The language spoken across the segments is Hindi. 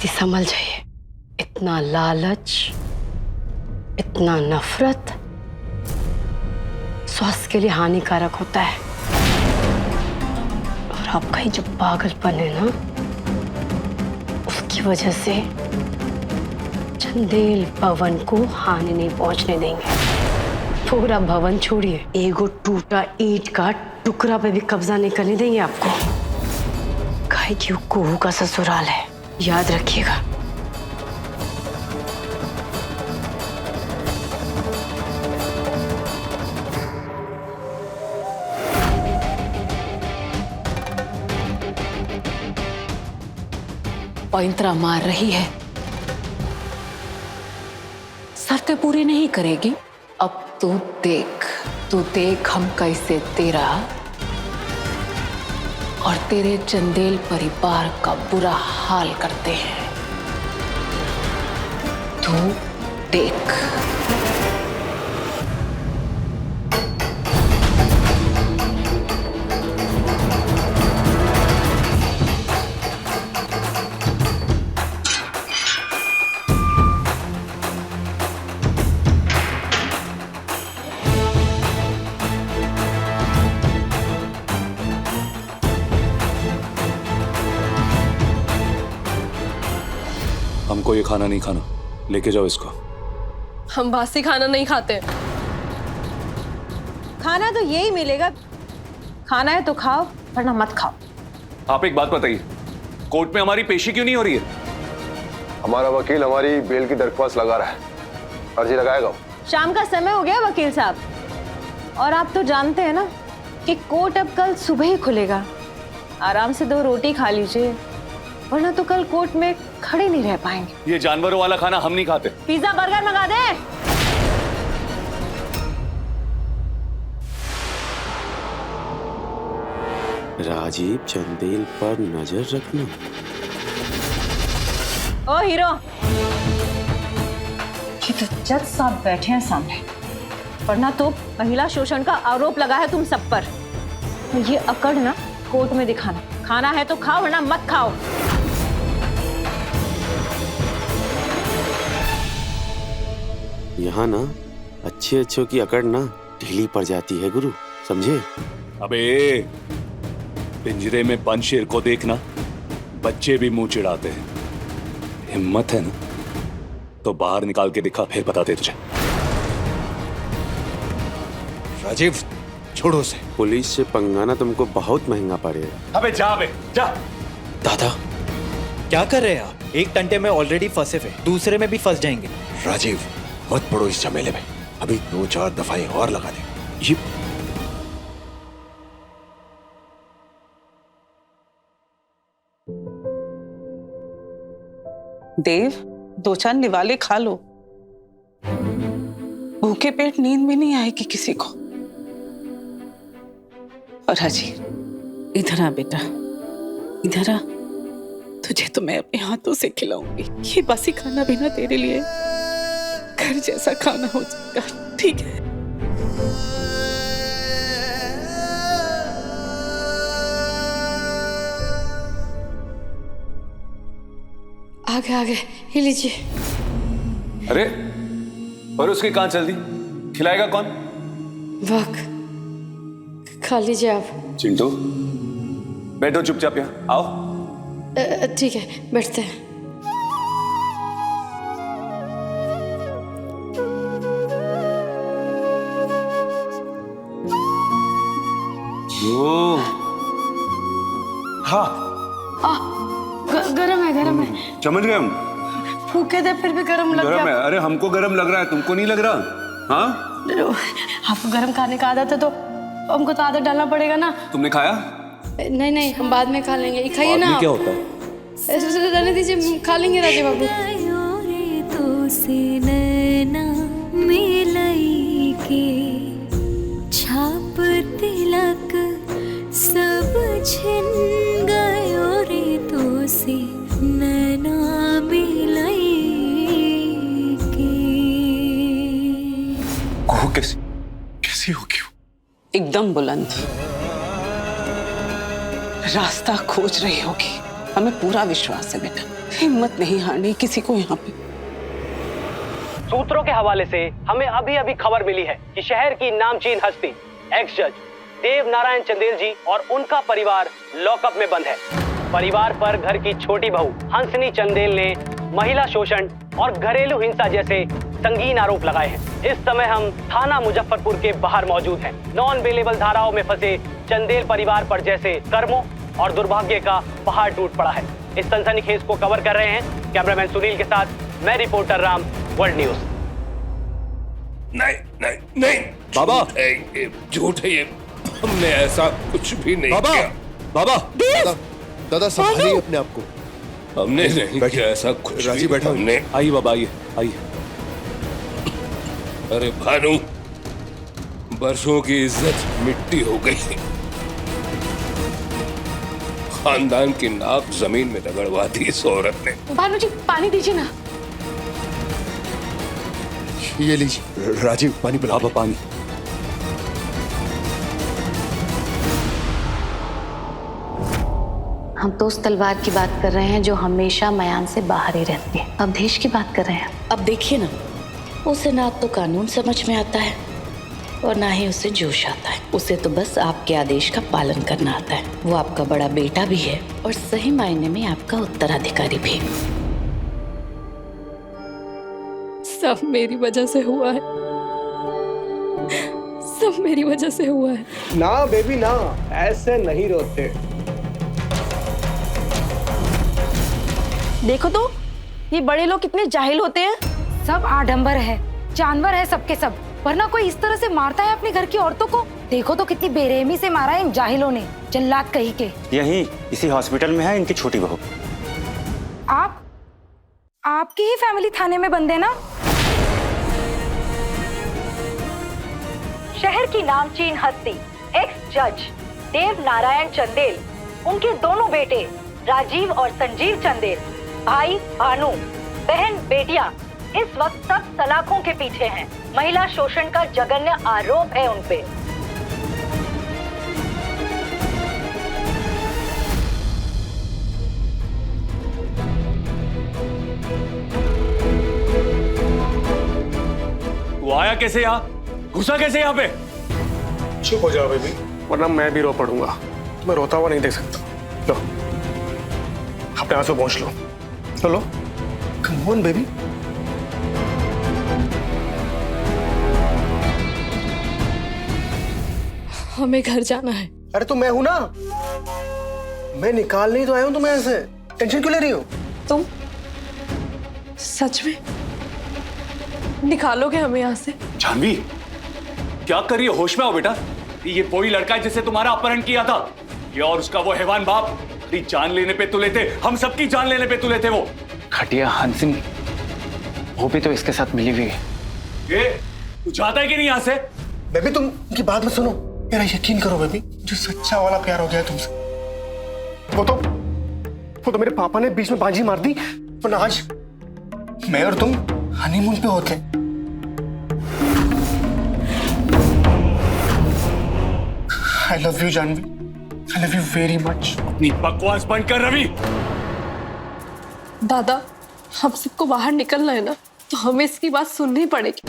दीदी संभल जाइए। इतना लालच, इतना नफरत स्वास्थ्य के लिए हानिकारक होता है। और आपका ही जो पागलपन है ना, उसकी वजह से चंदेल भवन को हानि नहीं पहुंचने देंगे। पूरा भवन छोड़िए, एगो टूटा ईंट का टुकड़ा पे भी कब्जा नहीं करने देंगे आपको। काहे कि वो कोहू का ससुराल है, याद रखिएगा। पैंतरा मार रही है, शर्तें पूरी नहीं करेगी। अब तू देख हम कैसे तेरा और तेरे चंदेल परिवार का बुरा हाल करते हैं। तू देख। हमको ये खाना नहीं खाना, लेके जाओ इसको। हम बासी खाना नहीं खाते। खाना तो यही मिलेगा, खाना है तो खाओ वरना मत खाओ। आप एक बात बताइए, कोर्ट में हमारी पेशी क्यों नहीं हो रही है? हमारा वकील हमारी बेल की दरख्वास्त लगा रहा है, अर्जी लगाएगा। शाम का समय हो गया वकील साहब, और आप तो जानते हैं ना कि कोर्ट अब कल सुबह ही खुलेगा। आराम से 2 रोटी खा लीजिए, वरना तो कल कोर्ट में खड़े नहीं रह पाएंगे। ये जानवरों वाला खाना हम नहीं खाते। पिज्जा बर्गर मंगा दे। राजीव चंदेल पर नजर रखना। ओ हीरो, ये तो जज साहब बैठे हैं सामने, वरना तो महिला शोषण का आरोप लगा है तुम सब पर। ये अकड़ ना कोर्ट में दिखाना। खाना है तो खाओ वरना मत खाओ। यहाँ ना अच्छे की अकड़ ना ढीली पड़ जाती है गुरु, समझे? अबे पिंजरे में बंद शेर को देखना, बच्चे भी मुंह चिढ़ाते हैं। हिम्मत है ना तो बाहर निकाल के दिखा, फिर बताते तुझे। राजीव छोड़ो उसे। पुलिस से पंगाना तुमको बहुत महंगा पड़ेगा। अबे जा बे जा। दादा क्या कर रहे हैं आप? एक टंटे में ऑलरेडी फंसे हुए, दूसरे में भी फंस जाएंगे। राजीव मत पड़ो इस झमेले में, अभी 2-4 दफाएं और लगा दे। ये देव, 2-4 निवाले खा लो, भूखे पेट नींद भी नहीं आएगी किसी को। और राजीव इधर आ बेटा, इधर आ। तुझे तो मैं अपने हाथों से खिलाऊंगी। ये बासी खाना भी ना तेरे लिए घर जैसा खाना हो जाएगा, ठीक है? आगे ये लीजिए। अरे और उसकी कहां चल दी? खिलाएगा कौन? वाक, खा लीजिए आप। चिंटू बैठो चुपचाप, यहाँ आओ। ठीक है, बैठते हैं। हाँ गरम है। समझ गए हम। भूखे थे फिर भी गरम लग गरम गया। है। अरे हमको गरम लग रहा है, तुमको नहीं लग रहा? हाँ आपको गरम खाने का आदत है तो हमको तो आदत डालना पड़ेगा ना। तुमने खाया? नहीं, हम बाद में खा लेंगे। खाइए ना। क्या होता है? रहने दीजिए, खा लेंगे राजे बाबू। छाप तिलक सब छिन गयो रे तो से नैना मिलाई के। कैसी होगी? एकदम बुलंद, रास्ता खोज रही होगी, हमें पूरा विश्वास है बेटा। हिम्मत नहीं हारनी किसी को यहाँ पे। सूत्रों के हवाले से हमें अभी अभी खबर मिली है कि शहर की नामचीन हस्ती एक्स जज देव नारायण चंदेल जी और उनका परिवार लॉकअप में बंद है। परिवार पर घर की छोटी बहू हंसनी चंदेल ने महिला शोषण और घरेलू हिंसा जैसे संगीन आरोप लगाए हैं। इस समय हम थाना मुजफ्फरपुर के बाहर मौजूद हैं। नॉन बेलेबल धाराओं में फंसे चंदेल परिवार पर जैसे कर्मों और दुर्भाग्य का पहाड़ टूट पड़ा है। इस सनसनीखेज को कवर कर रहे हैं कैमरामैन सुनील के साथ मैं रिपोर्टर राम, वर्ल्ड न्यूज। नहीं नहीं नहीं बाबा झूठ है ये, हमने ऐसा कुछ भी नहीं बाबा किया। बाबा दादा संभालिए अपने आप को। हमने नहीं किया ऐसा कुछ। राजी बैठा। हमने आइए बाबा, आइए आइए। अरे भानु, बरसों की इज्जत मिट्टी हो गई। खानदान की नाक जमीन में रगड़वा दी इस औरत ने। भानु जी पानी दीजिए ना। ये लीजिए राजीव, पानी पिला। बाबा पानी। हम तो उस तलवार की बात कर रहे हैं जो हमेशा मयान से बाहर ही रहती है। अब देश की बात कर रहे हैं। अब देखिए ना, उसे ना तो कानून समझ में आता है और ना ही उसे जोश आता है। उसे तो बस आपके आदेश का पालन करना आता है। वो आपका बड़ा बेटा भी है और सही मायने में आपका उत्तराधिकारी भी। सब मेरी वजह से हुआ है, सब मेरी वजह से हुआ है। ना बेबी ना, ऐसे नहीं रोते। देखो तो ये बड़े लोग कितने जाहिल होते हैं। सब आडंबर है, जानवर है सबके सब, वरना कोई इस तरह से मारता है अपने घर की औरतों को। देखो तो कितनी बेरहमी से मारा है इन जाहिलों ने, जल्लाद कही के। यही इसी हॉस्पिटल में है इनकी छोटी बहू। आपकी ही फैमिली थाने में बंद है ना? शहर की नामचीन हस्ती एक्स जज देव नारायण चंदेल, उनके दोनों बेटे राजीव और संजीव चंदेल, भाई भानु, बहन बेटियां इस वक्त सब सलाखों के पीछे हैं। महिला शोषण का जघन्य आरोप है उन पे। तू आया कैसे यहाँ, घुसा कैसे यहाँ पे? चुप हो जाओ बेबी, वरना मैं भी रो पड़ूंगा। तुम्हें रोता हुआ नहीं देख सकता। लो अपने आंसू पहुंच लो। लो लो, कम ऑन बेबी। हमें घर जाना है। अरे तो मैं हूं ना, मैं निकालने ही तो आया हूं तुम्हें। ऐसे टेंशन क्यों ले रही हो? तुम सच में निकालोगे हमें यहाँ से? जानवी क्या कर रही है? होश में आओ बेटा। ये वही लड़का है जिससे तुम्हारा अपहरण किया था। ये और उसका वो हैवान बाप जान लेने पे तुले थे, हम सबकी जान लेने पे तुले थे। वो खटिया हंसिनी, वो भी तो इसके साथ मिली हुई है। ये तू चाहता है कि नहीं यहाँ से? बेबी तुम उनकी बात मत सुनो, मेरा यकीन करो बेबी, जो सच्चा वाला प्यार हो गया तुमसे। वो तो मेरे पापा ने बीच में बाजी मार दी, वरना आज मैं और तुम हनीमून पे होते। I love you Janvi, I love you very much. अपनी बकवास बंद कर रवि। दादा हम सबको बाहर निकलना है ना, तो हमें इसकी बात सुननी पड़ेगी।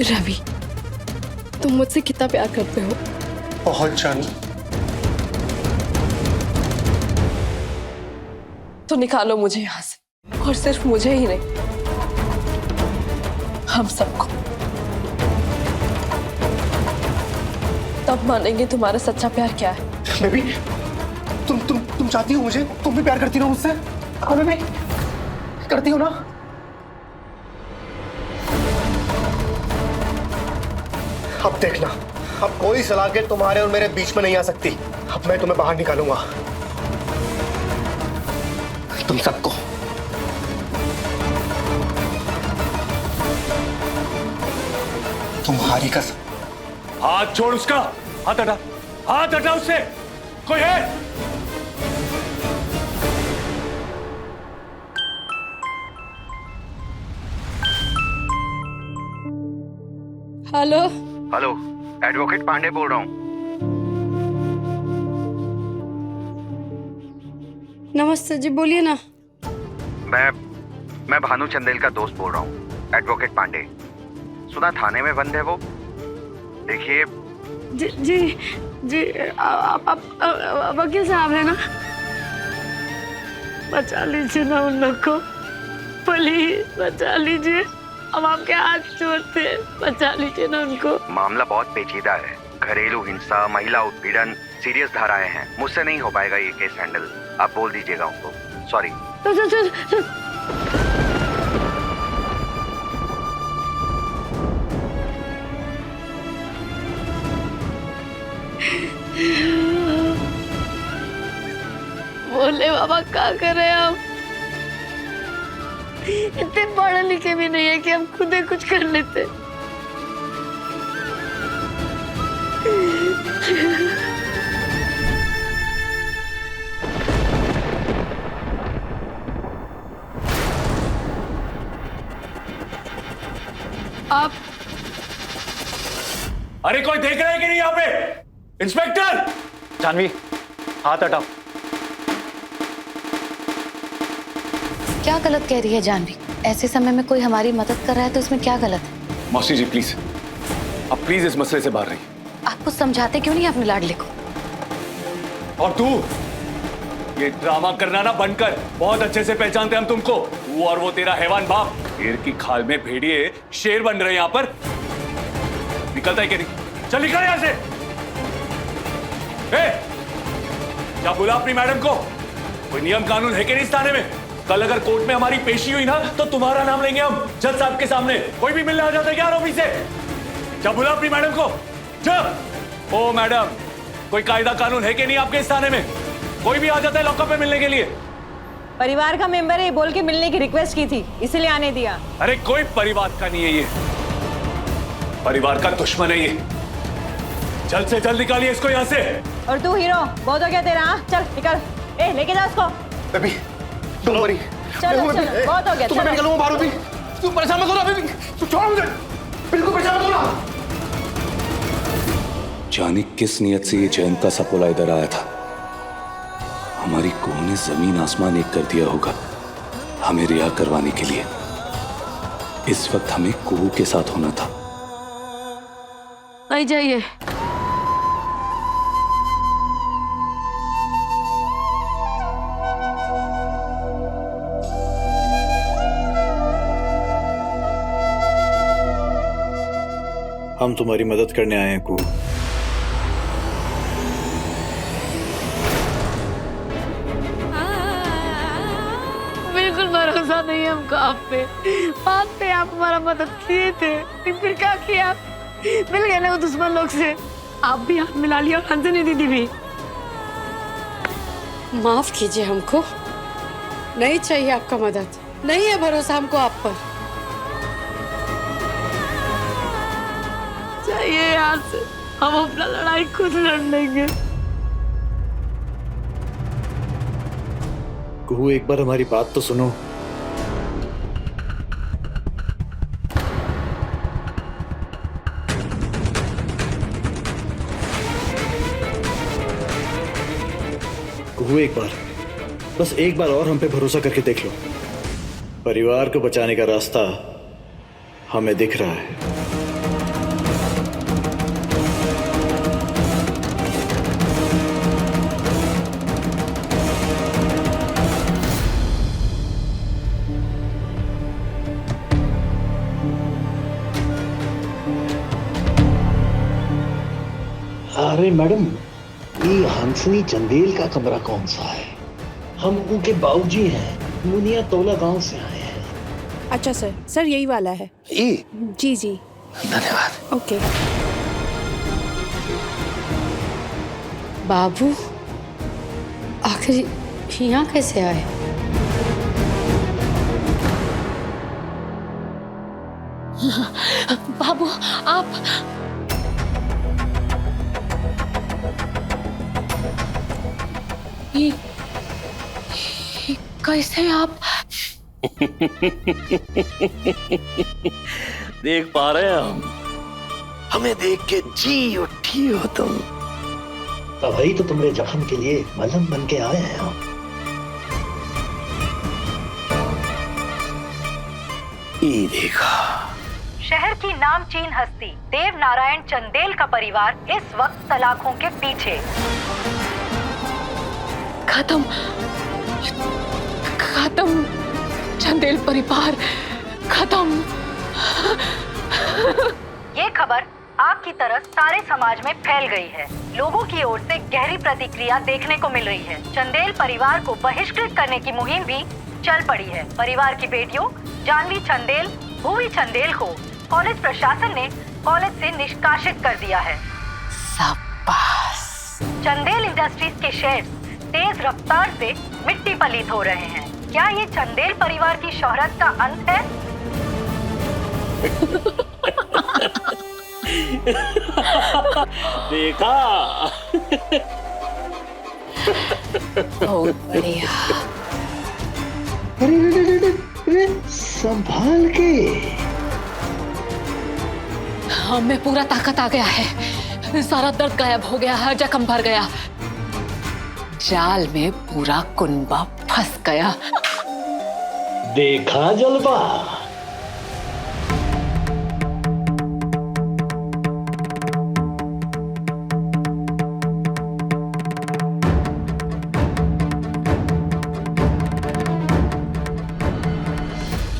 रवि तुम मुझसे कितना प्यार करते हो? बहुत जानवी। तो निकालो मुझे यहाँ से, और सिर्फ मुझे ही नहीं, हम सबको। तब मानेंगे तुम्हारा सच्चा प्यार क्या है। बेबी तुम चाहती हो मुझे, तुम भी प्यार करती हो मुझसे? हाँ बेबी करती हो ना? अब देखना, अब कोई सलाखें तुम्हारे और मेरे बीच में नहीं आ सकती। अब मैं तुम्हें बाहर निकालूंगा, तुम सबको। तुम्हारी कसम। हाथ छोड़ उसका, हाथ हटा, हाथ हटा उससे। कोई है? हेलो हेलो, एडवोकेट पांडे बोल रहा हूँ। नमस्ते जी, बोलिए ना। मैं भानु चंदेल का दोस्त बोल रहा हूँ, एडवोकेट पांडे। सुना थाने में बंद है वो। देखिए जी जी जी, आप वकील साहब है ना? बचा लीजिए ना उन लोग को, प्लीज बचा लीजिए। हम आपके हाथ जोड़ते हैं, बचा लीजिए ना उनको। मामला बहुत पेचीदा है, घरेलू हिंसा, महिला उत्पीड़न, सीरियस धाराएं हैं। मुझसे नहीं हो पाएगा ये केस हैंडल। आप बोल दीजिएगा उनको। सॉरी। बोले बाबा क्या करें हम? इतने पढ़े लिखे भी नहीं है कि हम खुद ही कुछ कर लेते। आप अरे कोई देख रहा है कि नहीं यहाँ पे? इंस्पेक्टर! जानवी, हाथ हटाओ। क्या गलत कह रही है जानवी? ऐसे समय में कोई हमारी मदद कर रहा है तो इसमें क्या गलत है? मौसी जी प्लीज, अब प्लीज इस मसले से बाहर रहिए। आप कुछ समझाते क्यों नहीं अपने लाडले को? और तू ये ड्रामा करना ना बंद कर। बहुत अच्छे से पहचानते हम तुमको। तू और वो तेरा हैवान बाप शेर की खाल में भेड़िए शेर बन रहे हैं यहाँ पर। निकलता है कि नहीं? चल निकल यहाँ से। क्या बोला अपनी मैडम को? कोई नियम कानून है कि नहीं इस थाने में? कल अगर कोर्ट में हमारी पेशी हुई ना तो तुम्हारा नाम लेंगे हम जज साहब के सामने। कोई भी मिलने आ जाता है क्या आरोपी से? क्या बोला अपनी मैडम को? जब ओ मैडम, कोई कायदा कानून है कि नहीं आपके इस थाने में? कोई भी आ जाता है लॉकअप में मिलने के लिए। परिवार का मेंबर है, बोल के मिलने की रिक्वेस्ट की थी, इसीलिए आने दिया। अरे कोई परिवार का नहीं है ये, परिवार का दुश्मन है ये। जल्द से जल्द निकालिए इसको यहाँ से। और तू हीरो, बहुत हो गया तेरा। चल निकल, ए लेके जा उसको। Baby don't worry. चलो चलो, बहुत हो गया। मैं निकलूंगा बाहर भी। तू परेशान मत हो ना बेबी, तू छोड़ मुझे, बिल्कुल परेशान मत हो ना। जाने किस नियत से ये जयंत का सपोला इधर आया था। हमारी कुह ने जमीन आसमान एक कर दिया होगा हमें रिहा करवाने के लिए। इस वक्त हमें कुह के साथ होना था। नहीं जाइए। हम तुम्हारी मदद करने आए हैं कुह। बिल्कुल भरोसा नहीं है हमको आप पे। मानते आप हमारा मदद किए थे, लेकिन फिर क्या किया? मिल गए ना वो दुश्मन लोग से। आप भी हाथ मिला लिया और अंजनी दीदी भी। माफ कीजिए हमको, नहीं चाहिए आपका मदद। नहीं है भरोसा हमको आप पर। चाहिए यहाँ से, हम अपना लड़ाई खुद लड़ लेंगे। कुहू एक बार हमारी बात तो सुनो। कुहू एक बार, बस एक बार और हम पे भरोसा करके देख लो। परिवार को बचाने का रास्ता हमें दिख रहा है। अरे मैडम, ये हंसनी चंदेल का कमरा कौन सा है? हम उनके बाबूजी हैं, मुनिया तोला गांव से आए हैं। अच्छा सर, सर यही वाला है। ये? जी जी, धन्यवाद। ओके। बाबू आखिर यहाँ कैसे आए? बाबू आप ये कैसे आप? देख पा रहे हैं हम, हमें देख के जी उठी हो तुम। तभी तो तुम्हारे जख्म के लिए मलहम बन के आए हैं हम। ये देखा। शहर की नामचीन हस्ती देव नारायण चंदेल का परिवार इस वक्त सलाखों के पीछे। खत्म, खत्म, चंदेल परिवार खत्म। ये खबर आग की तरह सारे समाज में फैल गई है। लोगों की ओर से गहरी प्रतिक्रिया देखने को मिल रही है। चंदेल परिवार को बहिष्कृत करने की मुहिम भी चल पड़ी है। परिवार की बेटियों जानवी चंदेल, भूवी चंदेल को कॉलेज प्रशासन ने कॉलेज से निष्कासित कर दिया है। चंदेल इंडस्ट्रीज के शेयर्स तेज रफ्तार से मिट्टी पलीत हो रहे हैं। क्या ये चंदेल परिवार की शोहरत का अंत है? देखा? बहुत बढ़िया। अरे संभाल के। हमें पूरा ताकत आ गया है, सारा दर्द गायब हो गया है, जख्म भर गया, जाल में पूरा कुनबा फंस गया। देखा जलवा?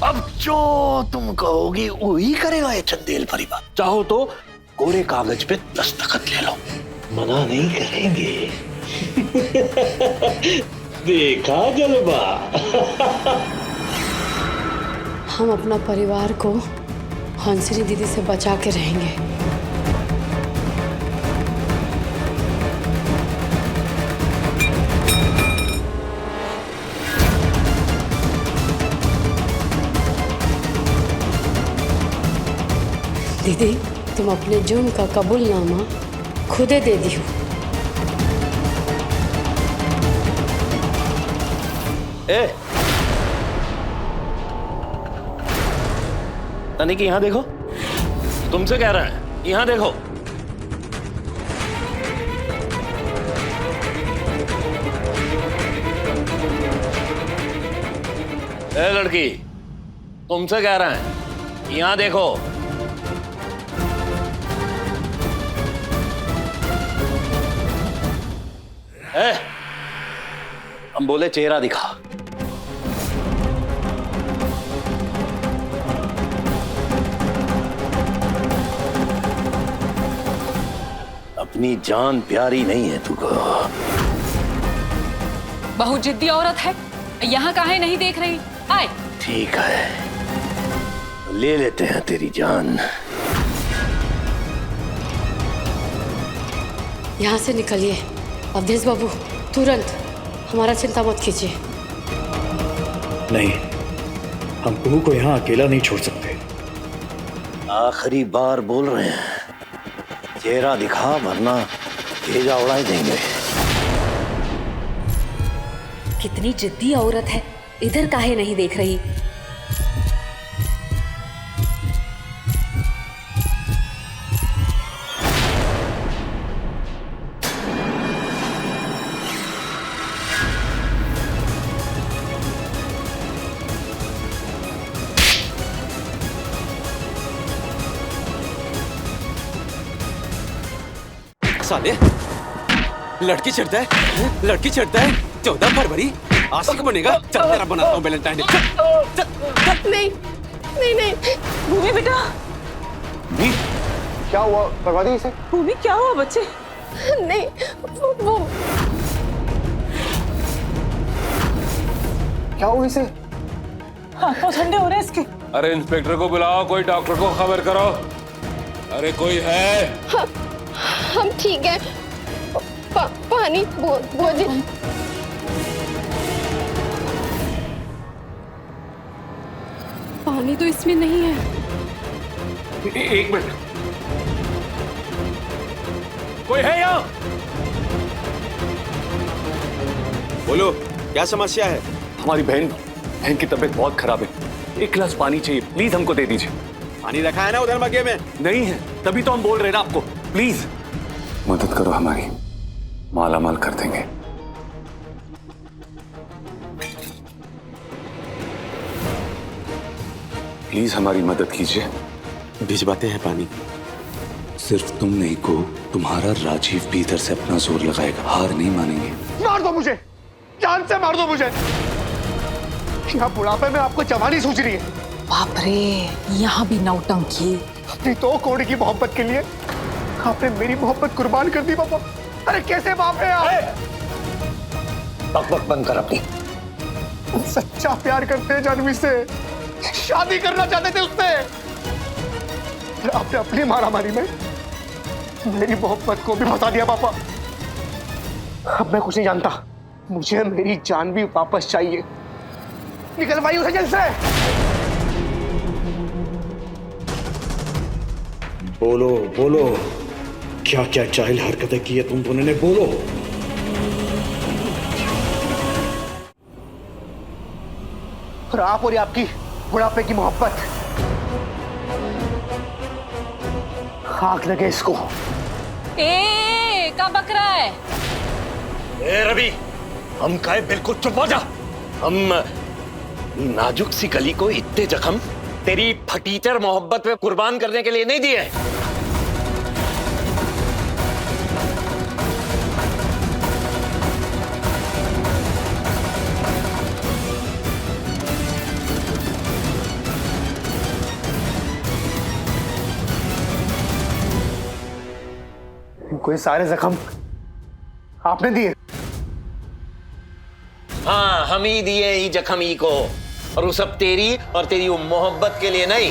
अब जो तुम कहोगी वही करेगा ये चंदेल परिवार। चाहो तो कोरे कागज पे दस्तखत ले लो, मना नहीं करेंगे। देखा जलवा? हम अपना परिवार को हंसनी दीदी से बचा के रहेंगे। दीदी, तुम अपने जुर्म का कबूलनामा खुदे दे दी हो। ए, तनिक यहाँ देखो, तुमसे कह रहा है, यहाँ देखो। ए लड़की, तुमसे कह रहा है, यहाँ देखो। हम बोले चेहरा दिखा। अपनी जान प्यारी नहीं है तुझको? बहुत जिद्दी औरत है, यहाँ काहे नहीं देख रही? आए। ठीक है, ले लेते हैं तेरी जान। यहाँ से निकलिए अवधेश बाबू, तुरंत। हमारा चिंता मत कीजिए। नहीं, हम कुहू को यहाँ अकेला नहीं छोड़ सकते। आखिरी बार बोल रहे हैं, चेहरा दिखा वरना भेजा उड़ा देंगे। कितनी जिद्दी औरत है, इधर काहे नहीं देख रही? साले, लड़की छिड़ता है, लड़की छिड़ता है। 14 फरवरी आशिक बनेगा। चल तेरा बनाता हूँ वैलेंटाइन डे। नहीं नहीं नहीं, भूमि बेटा। जी क्या हुआ? करवा दी इसे। भूमि क्या हुआ बच्चे? नहीं, वो क्या हुआ इसे? हाथ पांव ठंडे हो रहे हैं इसके। अरे इंस्पेक्टर को बुलाओ, कोई डॉक्टर को खबर करो। अरे कोई है? हम ठीक है। पानी बुआ जी। पानी तो इसमें नहीं है। एक मिनट, कोई है यहाँ? बोलो, क्या समस्या है? हमारी बहन की तबीयत बहुत खराब है। 1 गिलास पानी चाहिए, प्लीज हमको दे दीजिए। पानी रखा है ना उधर मग्गे में? नहीं है, तभी तो हम बोल रहे हैं ना आपको। प्लीज मदद करो हमारी, माला माल कर देंगे। प्लीज हमारी मदद कीजिए। भिजवाते हैं पानी। सिर्फ तुम नहीं को, तुम्हारा राजीव भी इधर से अपना जोर लगाएगा, हार नहीं मानेंगे। मार दो मुझे, जान से मार दो मुझे। यहाँ बुढ़ापे में आपको जवानी सूझ रही है। बाप रे, यहाँ भी नौटंकी। अपनी 2 करोड़ की मोहब्बत के लिए आपने मेरी मोहब्बत कुर्बान कर दी पापा। अरे कैसे बाप है आप? बकबक बंद कर अपनी। सच्चा प्यार करते हैं जानवी से, शादी करना चाहते थे उससे। आपने अपनी मारामारी में मेरी मोहब्बत को भी फंसा दिया पापा। अब मैं कुछ नहीं जानता, मुझे मेरी जानवी वापस चाहिए। निकलवाइए उसे जल्द से। बोलो बोलो, क्या क्या जाहिल हरकतें की है तुम दोनों ने, बोलो। और आप और आपकी बुढ़ापे की मोहब्बत, खाक लगे इसको। क्या बक रहा है? ए रवि, हम कहे बिल्कुल चुप हो जा। हम नाजुक सी कली को इतने जख्म तेरी फटीचर मोहब्बत में कुर्बान करने के लिए नहीं दिए। कोई सारे जख्म आपने दिए? हाँ, हम ही दिए ही जख्म ही को, और वो सब तेरी और तेरी वो मोहब्बत के लिए नहीं।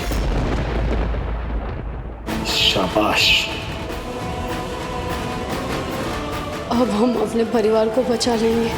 शाबाश। अब हम अपने परिवार को बचा लेंगे।